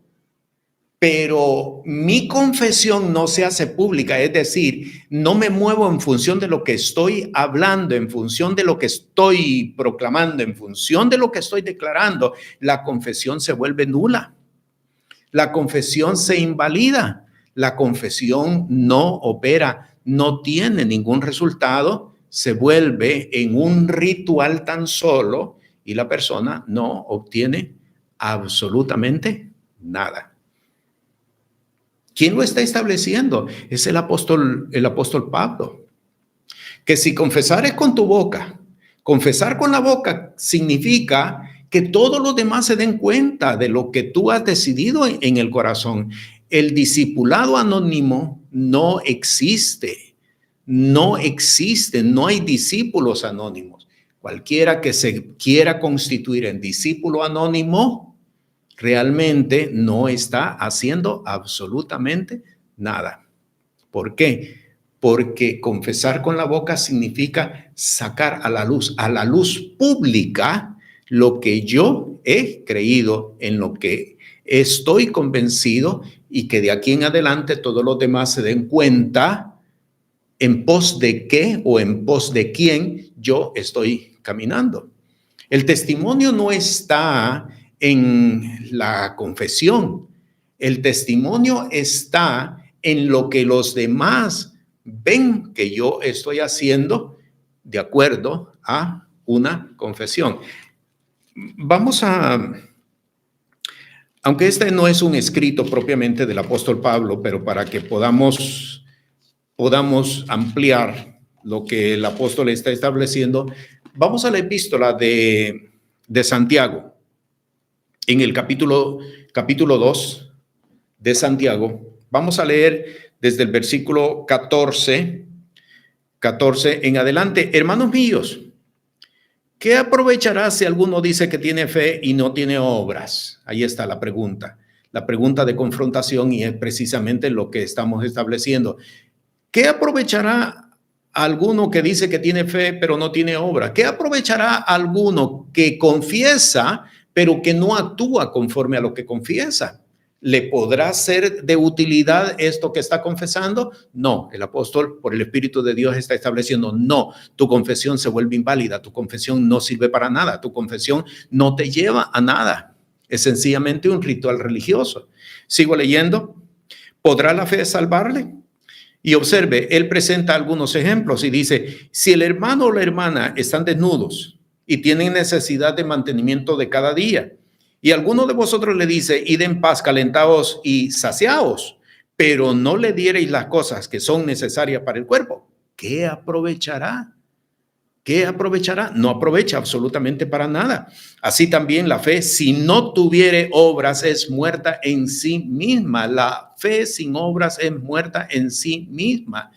pero mi confesión no se hace pública, es decir, no me muevo en función de lo que estoy hablando, en función de lo que estoy proclamando, en función de lo que estoy declarando, la confesión se vuelve nula. La confesión se invalida, la confesión no opera, no tiene ningún resultado, se vuelve en un ritual tan solo y la persona no obtiene absolutamente nada. ¿Quién lo está estableciendo? Es el apóstol Pablo. Que si confesares con tu boca, confesar con la boca significa que todos los demás se den cuenta de lo que tú has decidido en el corazón. El discipulado anónimo no existe. No existe, no hay discípulos anónimos. Cualquiera que se quiera constituir en discípulo anónimo realmente no está haciendo absolutamente nada. ¿Por qué? Porque confesar con la boca significa sacar a la luz pública, lo que yo he creído, en lo que estoy convencido, y que de aquí en adelante todos los demás se den cuenta en pos de qué o en pos de quién yo estoy caminando. El testimonio no está en la confesión. El testimonio está en lo que los demás ven que yo estoy haciendo de acuerdo a una confesión. Vamos a, aunque este no es un escrito propiamente del apóstol Pablo, pero para que podamos ampliar lo que el apóstol está estableciendo, vamos a la epístola de Santiago, en el capítulo 2 de Santiago. Vamos a leer desde el versículo 14 en adelante. Hermanos míos, ¿qué aprovechará si alguno dice que tiene fe y no tiene obras? Ahí está la pregunta de confrontación, y es precisamente lo que estamos estableciendo. ¿Qué aprovechará alguno que dice que tiene fe pero no tiene obra? ¿Qué aprovechará alguno que confiesa pero que no actúa conforme a lo que confiesa? ¿Le podrá ser de utilidad esto que está confesando? No, el apóstol por el Espíritu de Dios está estableciendo, no, tu confesión se vuelve inválida, tu confesión no sirve para nada, tu confesión no te lleva a nada, es sencillamente un ritual religioso. Sigo leyendo. ¿Podrá la fe salvarle? Y observe, él presenta algunos ejemplos y dice, si el hermano o la hermana están desnudos y tienen necesidad de mantenimiento de cada día, y alguno de vosotros le dice, id en paz, calentaos y saciaos, pero no le diereis las cosas que son necesarias para el cuerpo, ¿qué aprovechará? ¿Qué aprovechará? No aprovecha absolutamente para nada. Así también la fe, si no tuviere obras, es muerta en sí misma. La fe sin obras es muerta en sí misma.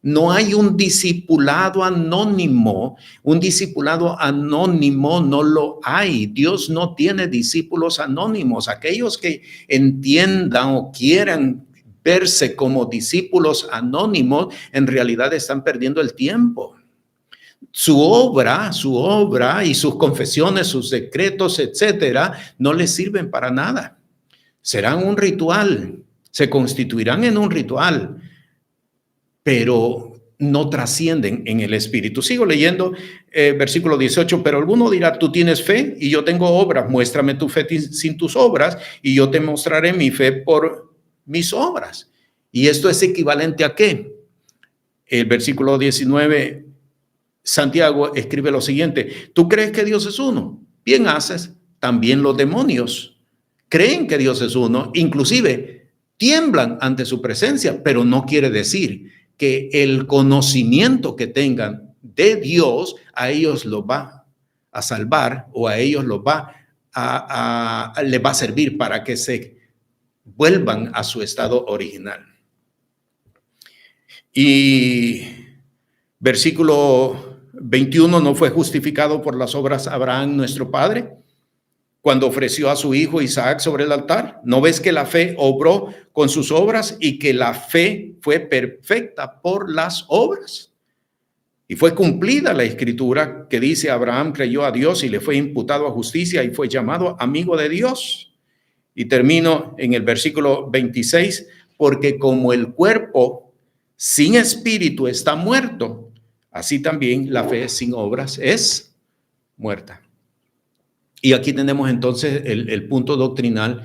No hay un discipulado anónimo. Un discipulado anónimo no lo hay. Dios no tiene discípulos anónimos. Aquellos que entiendan o quieran verse como discípulos anónimos, en realidad están perdiendo el tiempo. Su obra y sus confesiones, sus decretos, etcétera, no les sirven para nada. Serán un ritual, se constituirán en un ritual, pero no trascienden en el espíritu. Sigo leyendo, versículo 18, pero alguno dirá, tú tienes fe y yo tengo obras, muéstrame tu fe sin tus obras y yo te mostraré mi fe por mis obras. ¿Y esto es equivalente a qué? El versículo 19, Santiago escribe lo siguiente, ¿tú crees que Dios es uno? Bien haces, también los demonios creen que Dios es uno, inclusive tiemblan ante su presencia, pero no quiere decir que el conocimiento que tengan de Dios a ellos los va a salvar o a ellos los va les va a servir para que se vuelvan a su estado original. Y versículo 21, ¿no fue justificado por las obras Abraham nuestro padre cuando ofreció a su hijo Isaac sobre el altar? ¿No ves que la fe obró con sus obras y que la fe fue perfecta por las obras? Y fue cumplida la escritura que dice, Abraham creyó a Dios y le fue imputado a justicia y fue llamado amigo de Dios. Y termino en el versículo 26, porque como el cuerpo sin espíritu está muerto, así también la fe sin obras es muerta. Y aquí tenemos entonces el punto doctrinal,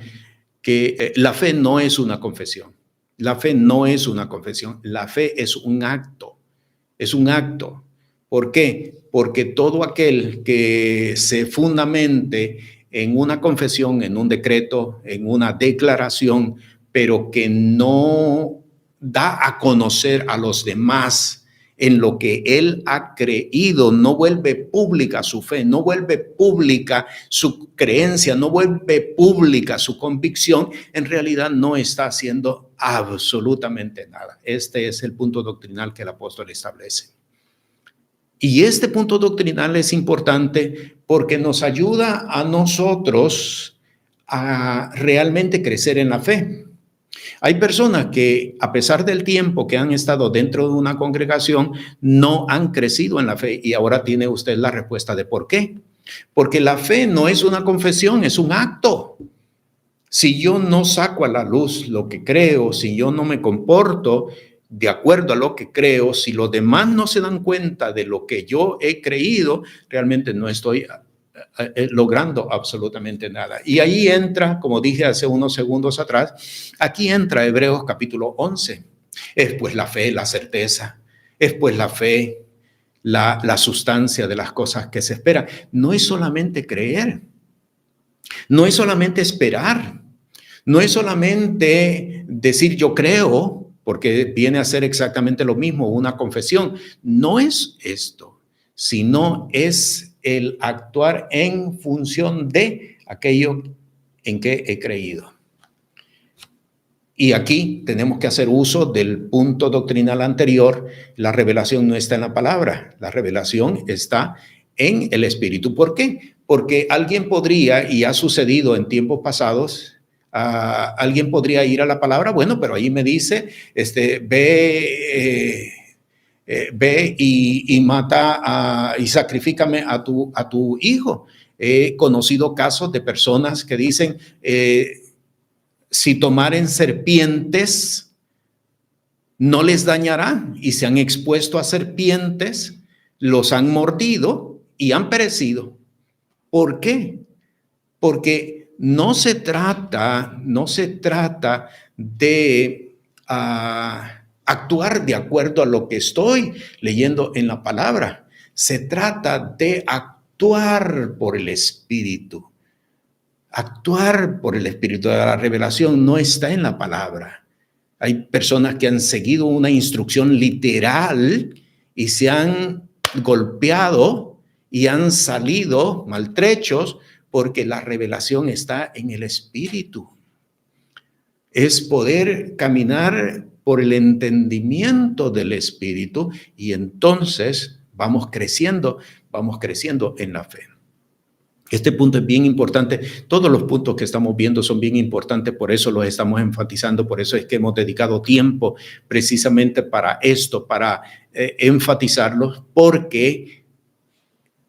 que la fe no es una confesión. La fe no es una confesión. La fe es un acto. Es un acto. ¿Por qué? Porque todo aquel que se fundamente en una confesión, en un decreto, en una declaración, pero que no da a conocer a los demás en lo que él ha creído, no vuelve pública su fe, no vuelve pública su creencia, no vuelve pública su convicción, en realidad no está haciendo absolutamente nada. Este es el punto doctrinal que el apóstol establece. Y este punto doctrinal es importante porque nos ayuda a nosotros a realmente crecer en la fe. Hay personas que, a pesar del tiempo que han estado dentro de una congregación, no han crecido en la fe. Y ahora tiene usted la respuesta de por qué. Porque la fe no es una confesión, es un acto. Si yo no saco a la luz lo que creo, si yo no me comporto de acuerdo a lo que creo, si los demás no se dan cuenta de lo que yo he creído, realmente no estoy logrando absolutamente nada. Y ahí entra, como dije hace unos segundos atrás, aquí entra Hebreos capítulo 11. Es pues la fe, la certeza, es pues la fe, la sustancia de las cosas que se esperan. No es solamente creer, no es solamente esperar, no es solamente decir yo creo, porque viene a ser exactamente lo mismo, una confesión. No es esto, sino es el actuar en función de aquello en que he creído. Y aquí tenemos que hacer uso del punto doctrinal anterior. La revelación no está en la palabra, la revelación está en el Espíritu. ¿Por qué? Porque alguien podría, y ha sucedido en tiempos pasados, alguien podría ir a la palabra, bueno, pero ahí me dice, ve y mata y sacrifícame a tu hijo. He conocido casos de personas que dicen, si tomaren serpientes, no les dañará, y se han expuesto a serpientes, los han mordido y han perecido. ¿Por qué? Porque no se trata de actuar de acuerdo a lo que estoy leyendo en la palabra. Se trata de actuar por el Espíritu. Actuar por el Espíritu. La revelación no está en la palabra. Hay personas que han seguido una instrucción literal y se han golpeado y han salido maltrechos porque la revelación está en el Espíritu. Es poder caminar por el entendimiento del Espíritu y entonces vamos creciendo en la fe. Este punto es bien importante. Todos los puntos que estamos viendo son bien importantes, por eso los estamos enfatizando, por eso es que hemos dedicado tiempo precisamente para esto, para enfatizarlos, porque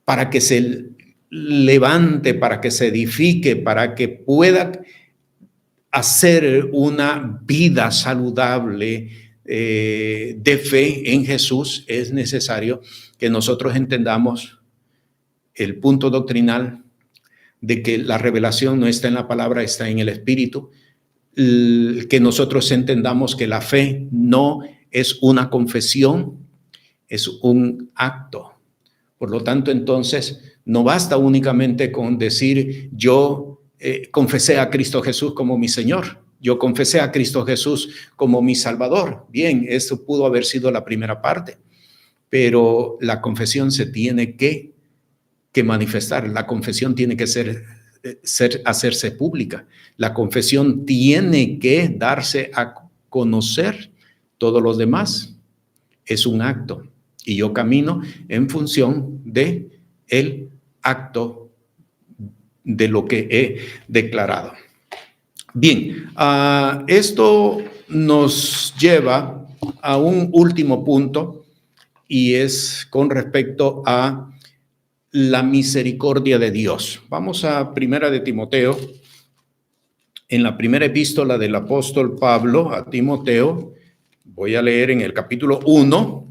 para que se levante, para que se edifique, para que pueda hacer una vida saludable de fe en Jesús, es necesario que nosotros entendamos el punto doctrinal de que la revelación no está en la palabra, está en el Espíritu, que nosotros entendamos que la fe no es una confesión, es un acto. Por lo tanto, entonces, no basta únicamente con decir yo confesé a Cristo Jesús como mi Señor, yo confesé a Cristo Jesús como mi Salvador. Bien, eso pudo haber sido la primera parte, pero la confesión se tiene que manifestar, la confesión tiene que hacerse pública, la confesión tiene que darse a conocer todos los demás. Es un acto y yo camino en función de el acto de lo que he declarado. Bien, esto nos lleva a un último punto y es con respecto a la misericordia de Dios. Vamos a Primera de Timoteo. En la primera epístola del apóstol Pablo a Timoteo, voy a leer en el capítulo 1,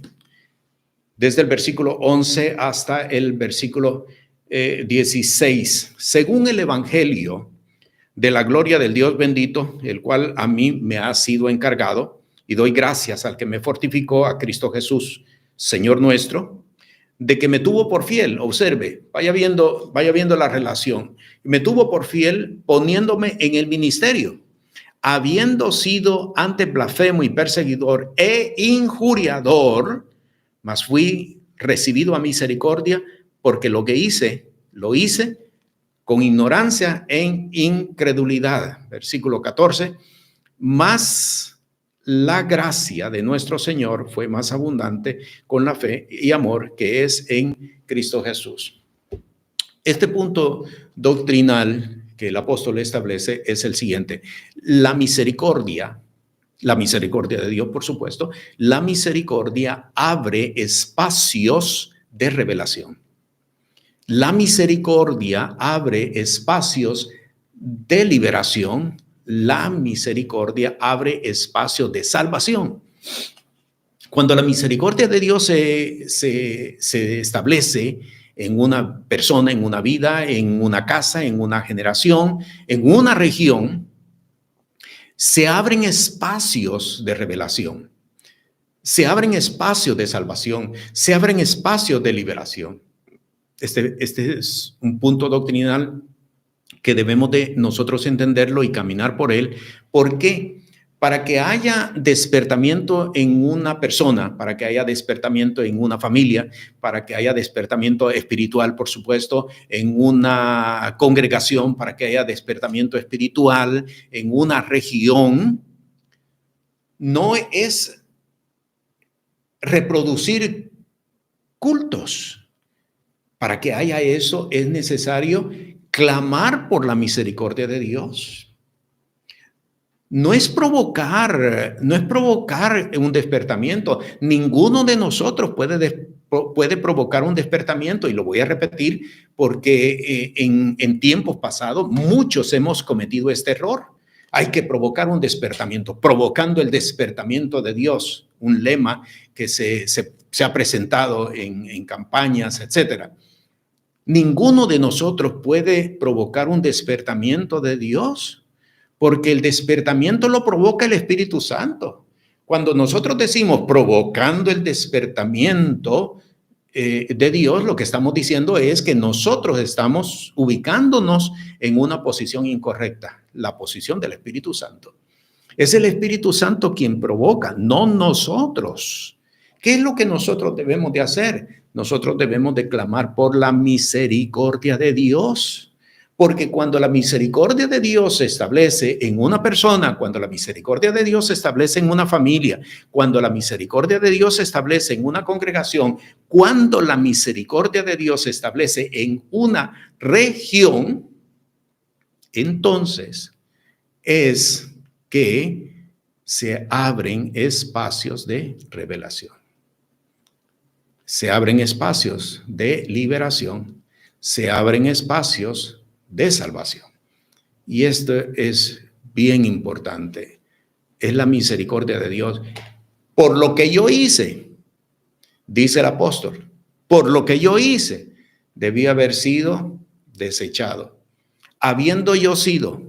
desde el versículo 11 hasta el versículo 16. Según el evangelio de la gloria del Dios bendito, el cual a mí me ha sido encargado, y doy gracias al que me fortificó, a Cristo Jesús, Señor nuestro, de que me tuvo por fiel. Observe, vaya viendo la relación. Me tuvo por fiel poniéndome en el ministerio, habiendo sido antes blasfemo y perseguidor e injuriador, mas fui recibido a misericordia, porque lo que hice, lo hice con ignorancia e incredulidad. Versículo 14, mas la gracia de nuestro Señor fue más abundante con la fe y amor que es en Cristo Jesús. Este punto doctrinal que el apóstol establece es el siguiente: la misericordia de Dios, por supuesto, la misericordia abre espacios de revelación. La misericordia abre espacios de liberación. La misericordia abre espacios de salvación. Cuando la misericordia de Dios se establece en una persona, en una vida, en una casa, en una generación, en una región, se abren espacios de revelación, se abren espacios de salvación, se abren espacios de liberación. Este es un punto doctrinal que debemos de nosotros entenderlo y caminar por él. ¿Por qué? Para que haya despertamiento en una persona, para que haya despertamiento en una familia, para que haya despertamiento espiritual, por supuesto, en una congregación, para que haya despertamiento espiritual en una región, no es reproducir cultos. Para que haya eso es necesario clamar por la misericordia de Dios. No es provocar un despertamiento. Ninguno de nosotros puede provocar un despertamiento, y lo voy a repetir porque en tiempos pasados muchos hemos cometido este error. Hay que provocar un despertamiento, provocando el despertamiento de Dios, un lema que se ha presentado en campañas, etcétera. Ninguno de nosotros puede provocar un despertamiento de Dios, porque el despertamiento lo provoca el Espíritu Santo. Cuando nosotros decimos provocando el despertamiento de Dios, lo que estamos diciendo es que nosotros estamos ubicándonos en una posición incorrecta, la posición del Espíritu Santo. Es el Espíritu Santo quien provoca, no nosotros. ¿Qué es lo que nosotros debemos de hacer? Nosotros debemos de clamar por la misericordia de Dios. Porque cuando la misericordia de Dios se establece en una persona, cuando la misericordia de Dios se establece en una familia, cuando la misericordia de Dios se establece en una congregación, cuando la misericordia de Dios se establece en una región, entonces es que se abren espacios de revelación. Se abren espacios de liberación, se abren espacios de salvación. Y esto es bien importante. Es la misericordia de Dios. Por lo que yo hice, dice el apóstol, por lo que yo hice, debí haber sido desechado. Habiendo yo sido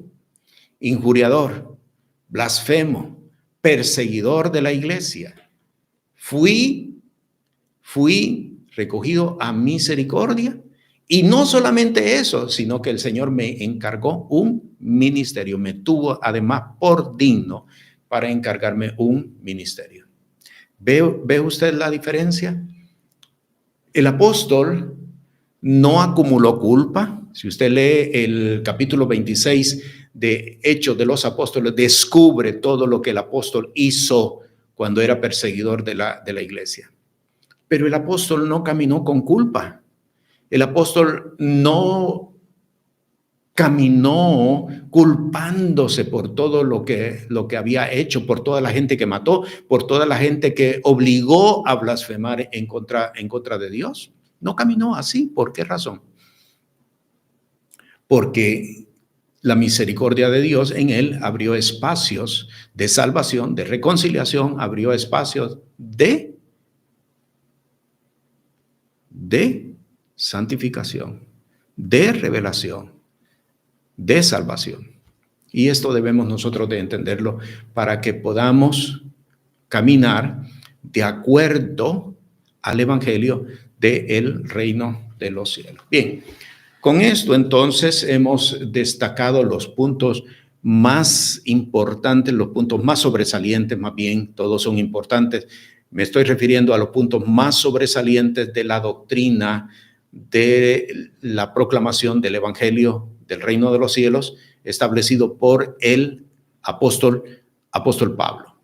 injuriador, blasfemo, perseguidor de la iglesia, fui recogido a misericordia. Y no solamente eso, sino que el Señor me encargó un ministerio, me tuvo además por digno para encargarme un ministerio. ¿Ve usted la diferencia? El apóstol no acumuló culpa. Si usted lee el capítulo 26 de Hechos de los Apóstoles, descubre todo lo que el apóstol hizo cuando era perseguidor de la iglesia. Pero el apóstol no caminó con culpa. El apóstol no caminó culpándose por todo lo que había hecho, por toda la gente que mató, por toda la gente que obligó a blasfemar en contra de Dios. No caminó así. ¿Por qué razón? Porque la misericordia de Dios en él abrió espacios de salvación, de reconciliación, abrió espacios de santificación, de revelación, de salvación. Y esto debemos nosotros de entenderlo para que podamos caminar de acuerdo al evangelio del reino de los cielos. Bien, con esto entonces hemos destacado los puntos más importantes, los puntos más sobresalientes, más bien, todos son importantes. Me estoy refiriendo a los puntos más sobresalientes de la doctrina de la proclamación del Evangelio del Reino de los Cielos, establecido por el apóstol Pablo,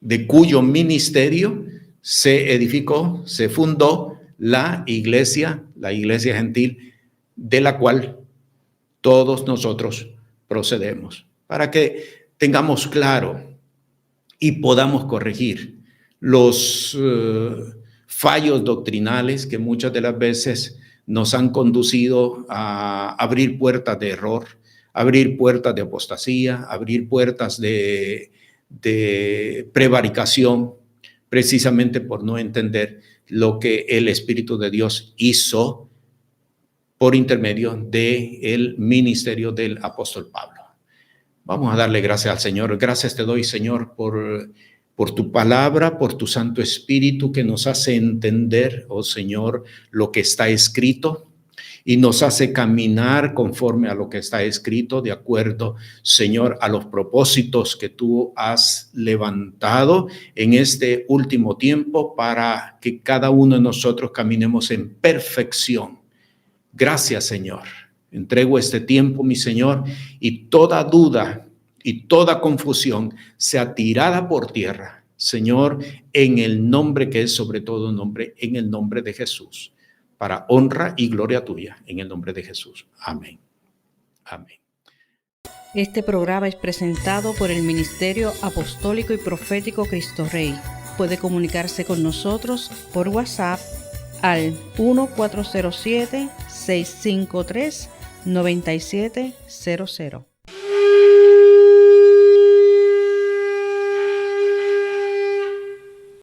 de cuyo ministerio se edificó, se fundó la iglesia gentil, de la cual todos nosotros procedemos, para que tengamos claro y podamos corregir los fallos doctrinales que muchas de las veces nos han conducido a abrir puertas de error, abrir puertas de apostasía, abrir puertas de prevaricación, precisamente por no entender lo que el Espíritu de Dios hizo por intermedio del ministerio del apóstol Pablo. Vamos a darle gracias al Señor. Gracias te doy, Señor, por tu palabra, por tu Santo Espíritu que nos hace entender, oh Señor, lo que está escrito y nos hace caminar conforme a lo que está escrito, de acuerdo, Señor, a los propósitos que tú has levantado en este último tiempo para que cada uno de nosotros caminemos en perfección. Gracias, Señor. Entrego este tiempo, mi Señor, y toda duda y toda confusión sea tirada por tierra, Señor, en el nombre que es sobre todo nombre, en el nombre de Jesús, para honra y gloria tuya, en el nombre de Jesús. Amén. Amén. Este programa es presentado por el Ministerio Apostólico y Profético Cristo Rey. Puede comunicarse con nosotros por WhatsApp al 1407-653-9700.